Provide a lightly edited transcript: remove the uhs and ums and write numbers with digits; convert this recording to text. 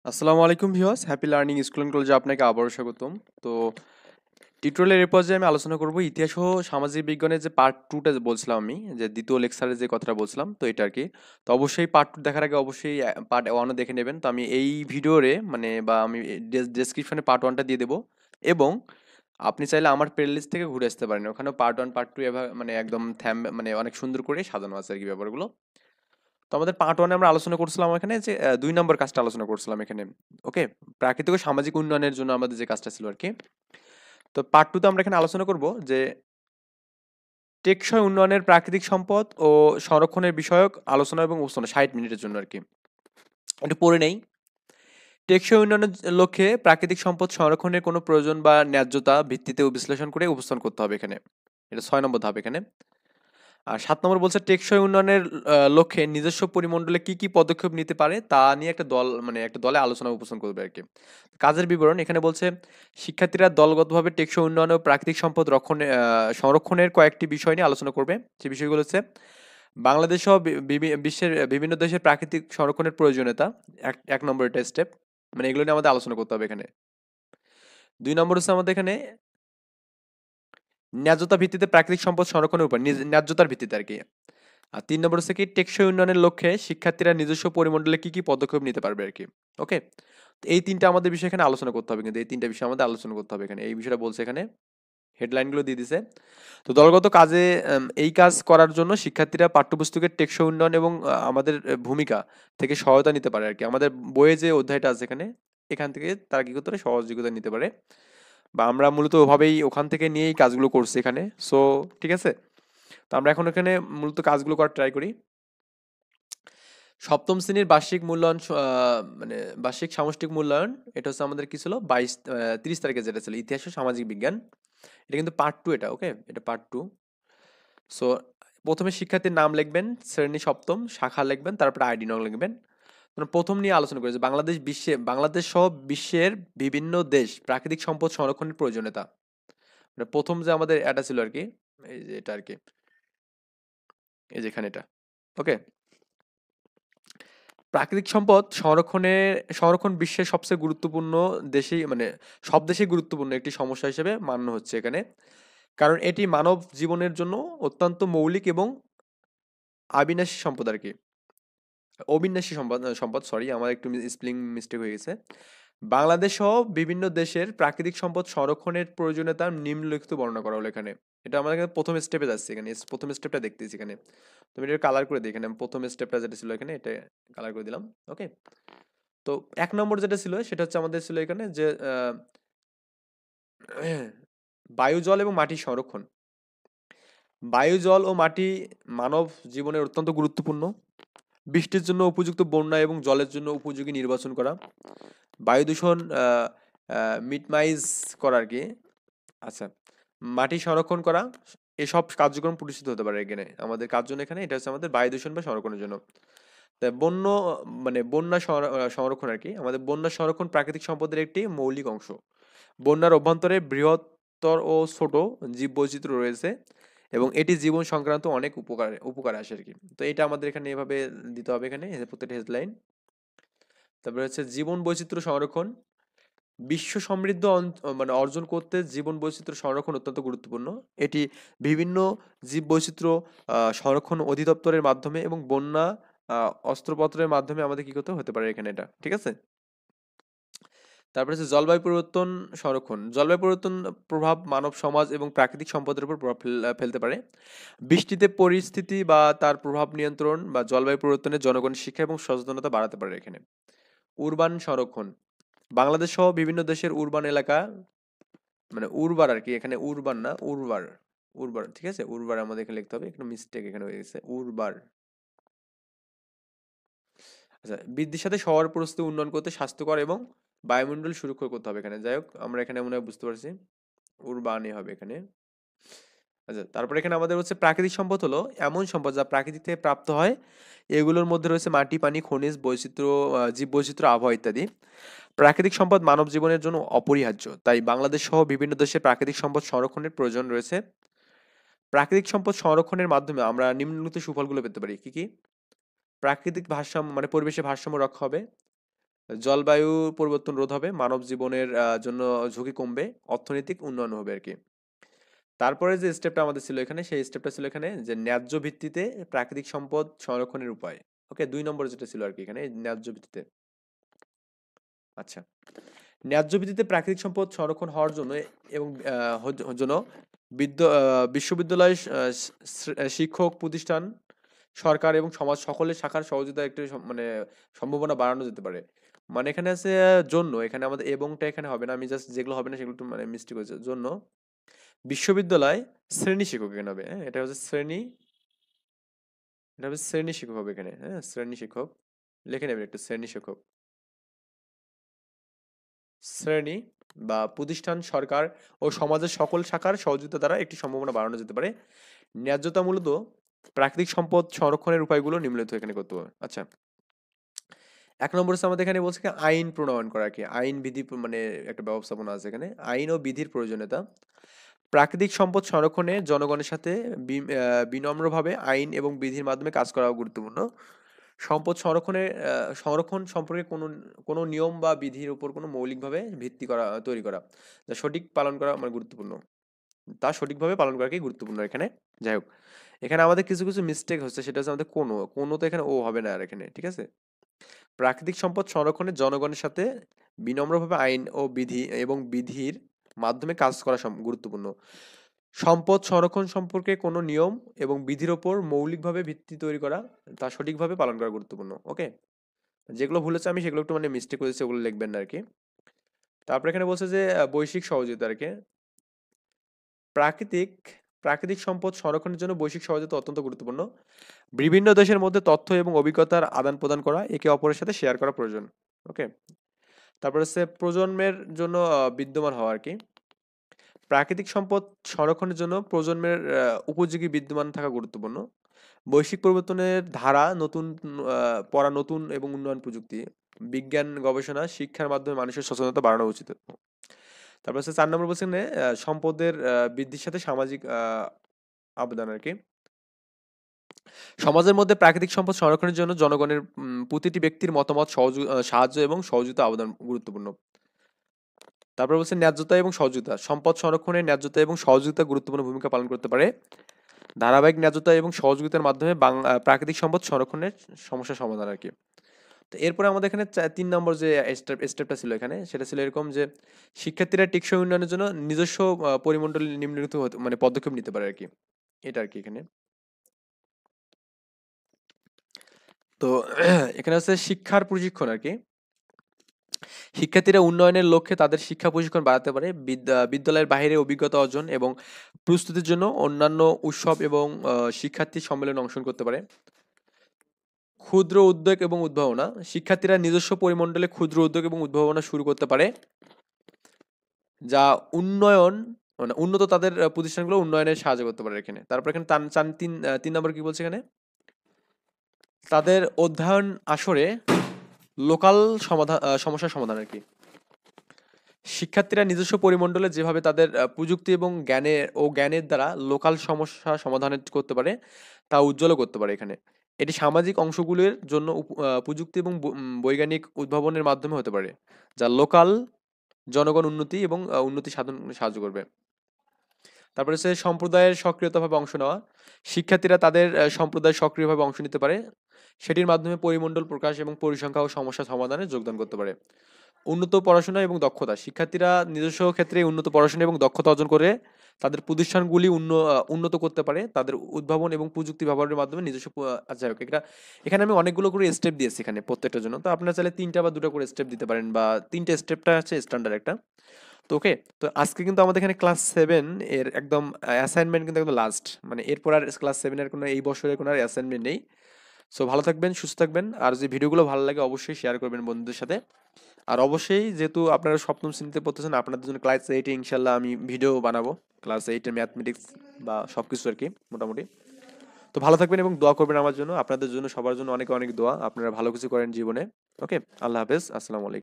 আসসালামু আলাইকুম viewers, happy learning school and কলেজে আপনাকে আবারও স্বাগতম। তো টিউটোরিয়ালের এই পর্যায়ে আমি আলোচনা করব ইতিহাস ও সামাজিক বিজ্ঞানের যে পার্ট 2টা বলছিলাম আমি, যে দ্বিতীয় লেকচারে যে কথাটা বলছিলাম, তো এটা আর কি। তো অবশ্যই পার্ট 2 দেখার আগে অবশ্যই পার্ট 1ও দেখে নেবেন। তো আমি এই ভিডিওরে মানে বা আমি ডেসক্রিপশনে পার্ট 1টা দিয়ে দেব, এবং আপনি চাইলে আমার প্লেলিস্ট থেকে ঘুরে আসতে পারেন। ওখানেও পার্ট 1 পার্ট 2 এভাবে মানে একদম মানে অনেক সুন্দর করে সাজানো আছে আর কি ব্যাপারগুলো। তো আমাদের পার্ট ওয়ানে আমরা আলোচনা করছিলাম এখানে যে 2 নম্বর কাজটা আলোচনা করছিলাম এখানে। ওকে, প্রাকৃতিক ও সামাজিক উন্নয়নের জন্য আমাদের যে কাজটা ছিল আর কি। তো পার্ট 2 তে আমরা এখানে আলোচনা করব যে টেকসই উন্নয়নের প্রাকৃতিক সম্পদ ও সংরক্ষণের বিষয়ক আলোচনা এবং উপস্থাপনা 60 মিনিটের জন্য আর কি। একটু পড়ে নেই। টেকসই উন্নয়নের লক্ষ্যে প্রাকৃতিক সম্পদ সংরক্ষণের কোনো প্রয়োজন বা ন্যায্যতা ভিত্তিতে বিশ্লেষণ করে উপস্থাপন করতে হবে এখানে। এটা 6 নম্বর ধাপ এখানে। আর 7 নম্বর বলছে টেকসই উন্নয়নের লক্ষ্যে নিজস্ব পরিমণ্ডলে কি কি পদক্ষেপ নিতে পারে তা নিয়ে একটা দল মানে একটা দলে আলোচনা উপস্থাপন করবে আর কি। কাজের বিবরণ এখানে বলছে শিক্ষার্থীরা দলগতভাবে টেকসই উন্নয়ন ও প্রাকৃতিক সম্পদ সংরক্ষণের কয়েকটি বিষয় নিয়ে আলোচনা করবে। যে বিষয়গুলো হচ্ছে বাংলাদেশ সহ বিশ্বের বিভিন্ন দেশের প্রাকৃতিক সংরক্ষণের প্রয়োজনীয়তা, এক নম্বর এটা স্টেপ, মানে এগুলো নিয়ে আমাদের আলোচনা করতে হবে এখানে। 2 নম্বর হচ্ছে আমাদের এখানে ন্যায্যতা ভিত্তিতে প্রাকৃতিক সম্পদ সংরক্ষণের উপর ন্যায্যতার ভিত্তিতে আর কি। আর 3 নম্বর হচ্ছে কি টেকসই উন্নয়নের লক্ষ্যে শিক্ষার্থীরা নিজস্ব পরিমণ্ডলে কি কি পদক্ষেপ নিতে পারবে আর কি। ওকে, তো এই তিনটা আমাদের বিষয় এখানে আলোচনা করতে হবে, কিন্তু এই তিনটা বিষয় আমাদের আলোচনা করতে হবে এখানে। এই বিষয়টা বলছে এখানে, হেডলাইনগুলো দিয়ে দিছে। তো দলগত কাজে এই কাজ করার জন্য শিক্ষার্থীরা পাঠ্যপুস্তকের টেকসই উন্নয়ন এবং আমাদের ভূমিকা থেকে সহায়তা নিতে পারে আর কি। আমাদের বইয়ে যে অধ্যায়টা আছে এখানে, এখান থেকে তারা কি করতে পারে, সহযোগিতা নিতে পারে, বা আমরা মূলত ওভাবেই ওখান থেকে নিয়েই কাজগুলো করছি এখানে। সো ঠিক আছে, তো আমরা এখন এখানে মূলত কাজগুলো করার ট্রাই করি। সপ্তম শ্রেণীর বার্ষিক মূল্যায়ন মানে বার্ষিক সামষ্টিক মূল্যায়ন, এটা হচ্ছে আমাদের কি ছিল 30 তারিখে যেটা ছিল ইতিহাস ও সামাজিক বিজ্ঞান। এটা কিন্তু পার্ট 2, এটা ওকে, এটা পার্ট 2। সো প্রথমে শিক্ষার্থীর নাম লিখবেন, শ্রেণী সপ্তম, শাখা লিখবেন, তারপরে আইডি নং লিখবেন। প্রথম নিয়ে আলোচনা করেছে বাংলাদেশ সহ বিশ্বের বিভিন্ন দেশ প্রাকৃতিক সম্পদ সংরক্ষণের প্রয়োজনীয়তা। মানে প্রথম যে আমাদের এটা ছিল আর কি, এই যে এটা আর কি, এই যেখানে এটা। ওকে, প্রাকৃতিক সম্পদ সংরক্ষণ বিশ্বের সবচেয়ে গুরুত্বপূর্ণ দেশেই মানে সব দেশেই গুরুত্বপূর্ণ একটি সমস্যা হিসেবে মান্য হচ্ছে এখানে। কারণ এটি মানব জীবনের জন্য অত্যন্ত মৌলিক এবং আবিনাশী সম্পদ আর কি। অবিনাশী সম্পদ, সরি, আমার একটু স্পেলিং মিস্টেক হয়ে গেছে। বাংলাদেশ সহ বিভিন্ন দেশের প্রাকৃতিক সম্পদ সংরক্ষণের প্রয়োজনীয়তা নিম্নলিখিত বর্ণনা করা হলো এখানে। এটা আমাদের এখানে প্রথম স্টেপে যাচ্ছে এখানে, প্রথম স্টেপটা দেখতেছি এখানে। তুমি এটা কালার করে দিই এখানে, আমি প্রথম স্টেপটা যেটা ছিল এখানে এটা কালার করে দিলাম। ওকে, তো 1 নম্বর যেটা ছিল সেটা হচ্ছে আমাদের ছিল এখানে যে বায়ু, জল এবং মাটির সংরক্ষণ। বায়ু, জল ও মাটি মানব জীবনের অত্যন্ত গুরুত্বপূর্ণ। বৃষ্টির জন্য উপযুক্ত বন্যা এবং জলের জন্য উপযোগী নির্বাচন করা, বায়ু দূষণ মিটমাইজ করা আর কি। আচ্ছা, মাটি সংরক্ষণ করা, এসব কার্যক্রম প্রতিষ্ঠিত হতে পারে এখানে আমাদের কাজ জন্য এখানে। এটা হচ্ছে আমাদের বায়ু দূষণ বা সংরক্ষণের জন্য। তাই বন্যা সংরক্ষণ আর কি। আমাদের বন্যা সংরক্ষণ প্রাকৃতিক সম্পদের একটি মৌলিক অংশ। বন্যার অভ্যন্তরে বৃহত্তর ও ছোট জীববৈচিত্র্য রয়েছে এবং এটি জীবন সংক্রান্ত অনেক উপকার আসে আর কি। তো এটা আমাদের এখানে এভাবে দিতে হবে এখানে প্রত্যেকটা হেডলাইন। তারপরে হচ্ছে জীবন বৈচিত্র্য সংরক্ষণ, বিশ্ব সমৃদ্ধ অর্জন করতে জীবন বৈচিত্র্য সংরক্ষণ অত্যন্ত গুরুত্বপূর্ণ। এটি বিভিন্ন জীব বৈচিত্র্য সংরক্ষণ অধিদপ্তরের মাধ্যমে এবং বন্যা অস্ত্রপত্রের মাধ্যমে আমাদের কি করতে হতে পারে এখানে, এটা ঠিক আছে। তারপরে হচ্ছে জলবায়ু পরিবর্তন সংরক্ষণ। জলবায়ু পরিবর্তন প্রভাব মানব সমাজ এবং প্রাকৃতিক সম্পদের উপর প্রভাব ফেলতে পারে। বৃষ্টিতে পরিস্থিতি বা তার প্রভাব নিয়ন্ত্রণ বা জলবায়ু পরিবর্তনে জনগণের শিক্ষা এবং সচেতনতা বাড়াতে পারে এখানে। উরবান সংরক্ষণ, বাংলাদেশ সহ বিভিন্ন দেশের উরবান এলাকা, মানে উর্বার আর কি, এখানে উরবান না, উর্বার, উর্বার ঠিক আছে, উর্বার আমাদের এখানে লিখতে হবে, একটু মিস্টেক এখানে হয়ে গেছে, উর্বার। আচ্ছা, বৃদ্ধির সাথে শহর পরিস্থিতি উন্নয়ন করতে স্বাস্থ্যকর এবং বায়ুমণ্ডল সুরক্ষা করতে হবে এখানে। যাই হোক, আমরা এখানে মনে হয় বুঝতে পারছি, উরবানই হবে এখানে। আচ্ছা, তারপরে এখানে আমাদের হচ্ছে প্রাকৃতিক সম্পদ হলো এমন সম্পদ যা প্রাকৃতিক থেকে প্রাপ্ত হয়। এগুলোর মধ্যে রয়েছে মাটি, পানি, খনিজ, বৈচিত্র্য, জীব বৈচিত্র্য, আবহাওয়া ইত্যাদি। প্রাকৃতিক সম্পদ মানব জীবনের জন্য অপরিহার্য, তাই বাংলাদেশ সহ বিভিন্ন দেশের প্রাকৃতিক সম্পদ সংরক্ষণের প্রয়োজন রয়েছে। প্রাকৃতিক সম্পদ সংরক্ষণের মাধ্যমে আমরা নিম্নলিখিত সুফলগুলো পেতে পারি। কি কি? প্রাকৃতিক ভারসাম্য মানে পরিবেশের ভারসাম্য রক্ষা হবে, জলবায়ু পরিবর্তন রোধ হবে, মানব জীবনের জন্য ঝুঁকি কমবে, অর্থনৈতিক উন্নয়ন হবে আর কি। তারপরে যে স্টেপটা আমাদের ছিল এখানে, সেই স্টেপটা ছিল এখানে যে ন্যায্য ভিত্তিতে প্রাকৃতিক সম্পদ সংরক্ষণের উপায়। ওকে, 2 নম্বরে যেটা ছিল আর কি এখানে, ন্যায্য ভিত্তিতে। আচ্ছা, ন্যায্য ভিত্তিতে প্রাকৃতিক সম্পদ সংরক্ষণ হওয়ার জন্য এবং জন্য বিশ্ববিদ্যালয়, শিক্ষক প্রতিষ্ঠান, সরকার এবং সমাজ সকলের শাখার সহযোগিতা একটু মানে সম্ভাবনা বাড়ানো যেতে পারে। মানে এখানে আছে জন্য, এখানে আমাদের এবংটা এখানে হবে না, আমি জাস্ট যেগুলো হবে না সেগুলো একটু মানে মিস্টেক হয়েছে। জন্য বিশ্ববিদ্যালয় শ্রেণী শিক্ষক এখানে হবে, হ্যাঁ এটা হচ্ছে শ্রেণী, এটা হবে শ্রেণী শিক্ষক হবে এখানে, হ্যাঁ শ্রেণী শিক্ষক লিখে নেবেন একটু, শ্রেণী শিক্ষক। শ্রেণী বা প্রতিষ্ঠান, সরকার ও সমাজের সকল শাখার সহযোগিতা দ্বারা একটি সম্ভাবনা বাড়ানো যেতে পারে। ন্যায্যতা মূলত প্রাকৃতিক সম্পদ সংরক্ষণের উপায়গুলো নিম্নলিখিত এখানে করতে হবে। আচ্ছা, 1 নম্বর হচ্ছে আমাদের এখানে বলছে কি আইন প্রণয়ন করা, কি আইন বিধি মানে একটা ব্যবস্থাপনা আছে এখানে, আইন ও বিধির প্রয়োজনীয়তা। প্রাকৃতিক সম্পদ সংরক্ষণে জনগণের সাথে বিনম্রভাবে আইন এবং বিধির মাধ্যমে কাজ করা গুরুত্বপূর্ণ। সম্পদ সংরক্ষণ সম্পর্কে কোনো নিয়ম বা বিধির উপর কোনো মৌলিকভাবে ভিত্তি করা তৈরি করা, যা সঠিক পালন করা মানে গুরুত্বপূর্ণ, তা সঠিকভাবে পালন করাকেই গুরুত্বপূর্ণ এখানে। যাই হোক, এখানে আমাদের কিছু কিছু মিস্টেক হচ্ছে, সেটা হচ্ছে আমাদের কোনো তো এখানে ও হবে না আর এখানে, ঠিক আছে। প্রাকৃতিক সম্পদ সংরক্ষণে জনগণের সাথে বিনম্রভাবে আইন ও বিধির মাধ্যমে কাজ করা গুরুত্বপূর্ণ। সম্পদ সংরক্ষণ সম্পর্কে কোনো নিয়ম এবং বিধির ওপর মৌলিকভাবে ভিত্তি তৈরি করা, তা সঠিকভাবে পালন করা গুরুত্বপূর্ণ। ওকে, যেগুলো ভুল হচ্ছে আমি সেগুলো একটু মানে মিস্টেক করেছি, ওগুলো লিখবেন না আর কি। তারপর এখানে বলছে যে বৈশ্বিক সহযোগিতা আর কি। প্রাকৃতিক প্রাকৃতিক সম্পদ সংরক্ষণের জন্য বৈশ্বিক সহযোগিতা অত্যন্ত গুরুত্বপূর্ণ। বিভিন্ন দেশের মধ্যে তথ্য এবং অভিজ্ঞতার আদান প্রদান করা, একে অপরের সাথে শেয়ার করা প্রয়োজন। ওকে, তারপর হচ্ছে প্রজন্মের জন্য বিদ্যমান হওয়া আর কি। প্রাকৃতিক সম্পদ সংরক্ষণের জন্য প্রজন্মের উপযোগী বিদ্যমান থাকা গুরুত্বপূর্ণ। বৈশ্বিক পরিবর্তনের ধারা, নতুন এবং উন্নয়ন প্রযুক্তি, বিজ্ঞান গবেষণা, শিক্ষার মাধ্যমে মানুষের সচেতনতা বাড়ানো উচিত। তারপর হচ্ছে 4 নম্বর বলছেন সম্পদের বৃদ্ধির সাথে সামাজিক অবদান আর কি। সমাজের মধ্যে প্রাকৃতিক সম্পদ সংরক্ষণের জন্য জনগণের প্রতিটি ব্যক্তির মতামত, সাহায্য এবং সহযোগিতা অবদান গুরুত্বপূর্ণ। তারপর বলছে ন্যায্যতা এবং সহযোগিতা। সম্পদ সংরক্ষণে ন্যায্যতা এবং সহযোগিতা গুরুত্বপূর্ণ ভূমিকা পালন করতে পারে। ধারাবাহিক ন্যায্যতা এবং সহযোগিতার মাধ্যমে প্রাকৃতিক সম্পদ সংরক্ষণের সমস্যার সমাধান আর কি। তো এরপরে আমাদের এখানে 3 নম্বর যে স্টেপটা ছিল এখানে, সেটা ছিল এরকম যে শিক্ষার্থীরা টেকসই উন্নয়নের জন্য নিজস্ব পরিমণ্ডল নিম্নলিখিত মানে পদক্ষেপ নিতে পারে আর কি, এটা আর কি এখানে। তো এখানে হচ্ছে শিক্ষার প্রশিক্ষণ আর কি। শিক্ষার্থীরা উন্নয়নের লক্ষ্যে তাদের শিক্ষা প্রশিক্ষণ বাড়াতে পারে। বিদ্যালয়ের বাইরে অভিজ্ঞতা অর্জন এবং প্রস্তুতির জন্য অন্যান্য উৎসব এবং শিক্ষার্থী সম্মেলনে অংশগ্রহণ করতে পারে। ক্ষুদ্র উদ্যোগ এবং উদ্ভাবনা। শিক্ষার্থীরা নিজস্ব পরিমণ্ডলে ক্ষুদ্র উদ্যোগ এবং উদ্ভাবনা শুরু করতে পারে, যা উন্নত তাদের প্রতিষ্ঠানগুলো উন্নয়নে সাহায্য করতে পারে এখানে। তারপর এখানে 3 নম্বর কি বলছে এখানে, তাদের অধ্যয়ন আসরে লোকাল সমস্যার সমাধান আর কি। শিক্ষার্থীরা নিজস্ব পরিমণ্ডলে যেভাবে তাদের প্রযুক্তি এবং জ্ঞানের দ্বারা লোকাল সমস্যা সমাধান করতে পারে, তা উজ্জ্বল করতে পারে এখানে। এটি সামাজিক অংশগুলির জন্য প্রযুক্তি এবং বৈজ্ঞানিক উদ্ভাবনের মাধ্যমে হতে পারে, যা লোকাল জনগণ উন্নতি এবং উন্নতি সাধনে সাহায্য করবে। তারপরে হচ্ছে সম্প্রদায়ের সক্রিয়তাভাবে অংশ নেওয়া। শিক্ষার্থীরা তাদের সম্প্রদায় সক্রিয়ভাবে অংশ নিতে পারে, সেটির মাধ্যমে পরিমণ্ডল প্রকাশ এবং পরিসংখ্যা ও সমস্যা সমাধানে যোগদান করতে পারে। উন্নত পড়াশোনা এবং দক্ষতা। শিক্ষার্থীরা নিজস্ব ক্ষেত্রে উন্নত পড়াশোনা এবং দক্ষতা অর্জন করে তাদের প্রতিষ্ঠানগুলি উন্নত করতে পারে, তাদের উদ্ভাবন এবং প্রযুক্তি ব্যবহারের মাধ্যমে নিজস্ব আচ্ছা এখানে আমি অনেকগুলো করে স্টেপ দিয়েছি এখানে প্রত্যেকটার জন্য। তো আপনারা চাইলে 3টা বা 2টা করে স্টেপ দিতে পারেন, বা 3টে স্টেপটা আছে স্ট্যান্ডার্ড একটা। তো ওকে, তো আজকে কিন্তু আমাদের এখানে ক্লাস 7 এর একদম অ্যাসাইনমেন্ট কিন্তু একদম লাস্ট, মানে এরপর আর ক্লাস 7 এর কোনো এই বছরের কোনো আর অ্যাসাইনমেন্ট নেই। সো ভালো থাকবেন, সুস্থ থাকবেন, আর যে ভিডিওগুলো ভালো লাগে অবশ্যই শেয়ার করবেন বন্ধুদের সাথে। আর অবশ্যই যেহেতু আপনারা সপ্তম শ্রেণীতে পড়তেছেন, আপনাদের জন্য ক্লাস 8 ইনশাল্লাহ আমি ভিডিও বানাবো, ক্লাস 8 এর ম্যাথমেটিক্স বা সবকিছু আর কি মোটামুটি। তো ভালো থাকবেন এবং দোয়া করবেন আমার জন্য, আপনাদের জন্য, সবার জন্য অনেক অনেক দোয়া। আপনারা ভালো কিছু করেন জীবনে। ওকে, আল্লাহ হাফেজ, আসসালামু আলাইকুম।